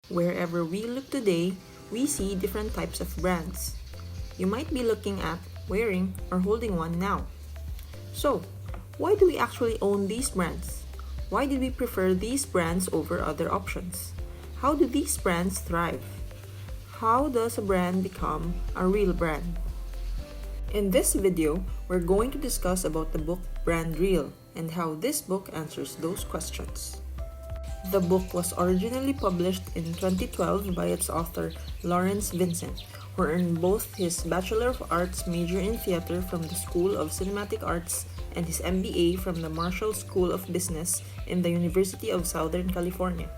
Wherever we look today, we see different types of brands. You might be looking at, wearing, or holding one now. So, why do we actually own these brands? Why did we prefer these brands over other options? How do these brands thrive? How does a brand become a real brand? In this video, we're going to discuss about the book Brand Real and how this book answers those questions. The book was originally published in 2012 by its author Laurence Vincent, who earned both his Bachelor of Arts major in theater from the School of Cinematic Arts and his MBA from the Marshall School of Business in the University of Southern California.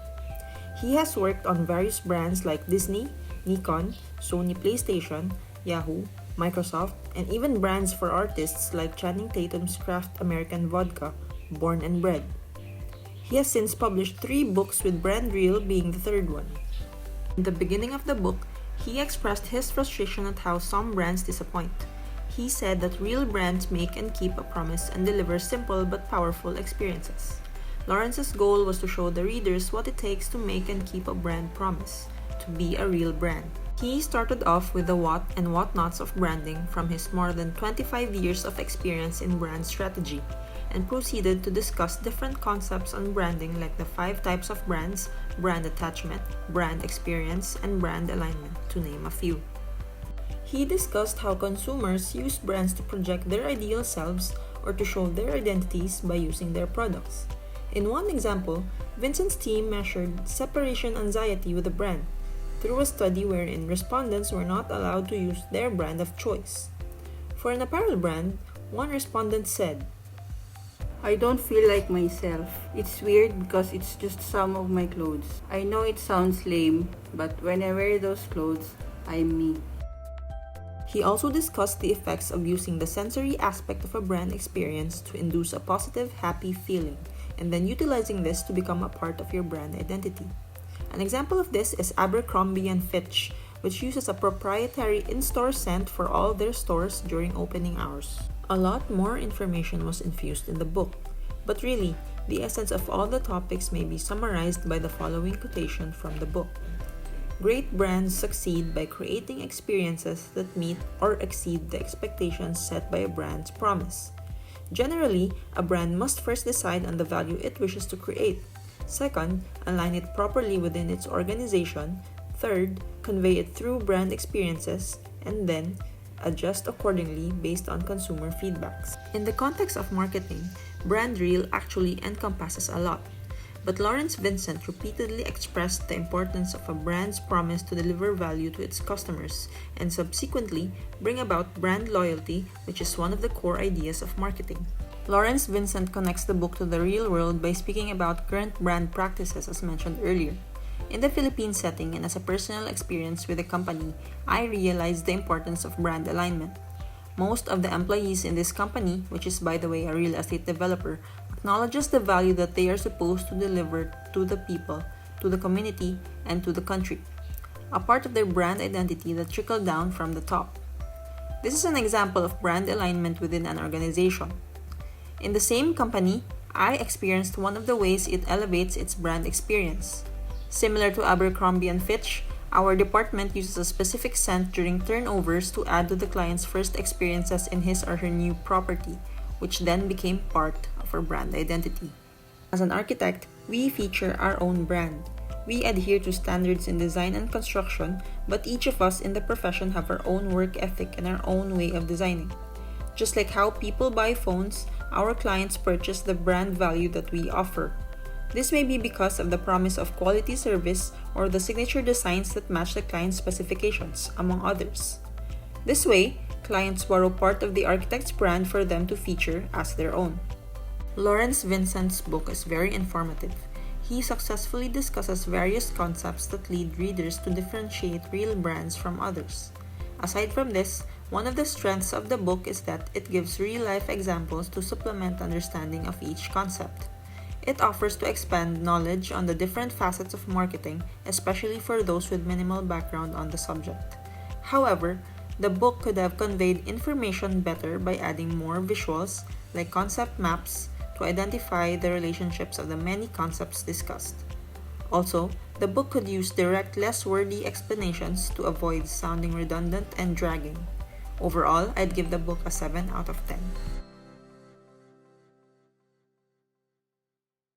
He has worked on various brands like Disney, Nikon, Sony PlayStation, Yahoo, Microsoft, and even brands for artists like Channing Tatum's Kraft American Vodka, Born and Bred. He has since published 3 books, with Brand Real being the third one. In the beginning of the book, he expressed his frustration at how some brands disappoint. He said that real brands make and keep a promise and deliver simple but powerful experiences. Lawrence's goal was to show the readers what it takes to make and keep a brand promise, to be a real brand. He started off with the what and whatnots of branding from his more than 25 years of experience in brand strategy, and proceeded to discuss different concepts on branding like the 5 types of brands, brand attachment, brand experience, and brand alignment, to name a few. He discussed how consumers use brands to project their ideal selves or to show their identities by using their products. In one example, Vincent's team measured separation anxiety with a brand through a study wherein respondents were not allowed to use their brand of choice. For an apparel brand, one respondent said, "I don't feel like myself. It's weird because it's just some of my clothes. I know it sounds lame, but when I wear those clothes, I'm me." He also discussed the effects of using the sensory aspect of a brand experience to induce a positive, happy feeling, and then utilizing this to become a part of your brand identity. An example of this is Abercrombie & Fitch, which uses a proprietary in-store scent for all their stores during opening hours. A lot more information was infused in the book, but really, the essence of all the topics may be summarized by the following quotation from the book. "Great brands succeed by creating experiences that meet or exceed the expectations set by a brand's promise. Generally, a brand must first decide on the value it wishes to create. Second, align it properly within its organization. Third, convey it through brand experiences. And then, adjust accordingly based on consumer feedbacks." In the context of marketing, Brand Real actually encompasses a lot. But Laurence Vincent repeatedly expressed the importance of a brand's promise to deliver value to its customers and subsequently bring about brand loyalty, which is one of the core ideas of marketing. Laurence Vincent connects the book to the real world by speaking about current brand practices as mentioned earlier. In the Philippine setting and as a personal experience with the company, I realized the importance of brand alignment. Most of the employees in this company, which is by the way a real estate developer, acknowledges the value that they are supposed to deliver to the people, to the community, and to the country. A part of their brand identity that trickled down from the top. This is an example of brand alignment within an organization. In the same company, I experienced one of the ways it elevates its brand experience. Similar to Abercrombie & Fitch, our department uses a specific scent during turnovers to add to the client's first experiences in his or her new property, which then became part of our brand identity. As an architect, we feature our own brand. We adhere to standards in design and construction, but each of us in the profession have our own work ethic and our own way of designing. Just like how people buy phones, our clients purchase the brand value that we offer. This may be because of the promise of quality service or the signature designs that match the client's specifications, among others. This way, clients borrow part of the architect's brand for them to feature as their own. Laurence Vincent's book is very informative. He successfully discusses various concepts that lead readers to differentiate real brands from others. Aside from this, one of the strengths of the book is that it gives real-life examples to supplement understanding of each concept. It offers to expand knowledge on the different facets of marketing, especially for those with minimal background on the subject. However, the book could have conveyed information better by adding more visuals, like concept maps, to identify the relationships of the many concepts discussed. Also, the book could use direct, less wordy explanations to avoid sounding redundant and dragging. Overall, I'd give the book a 7 out of 10.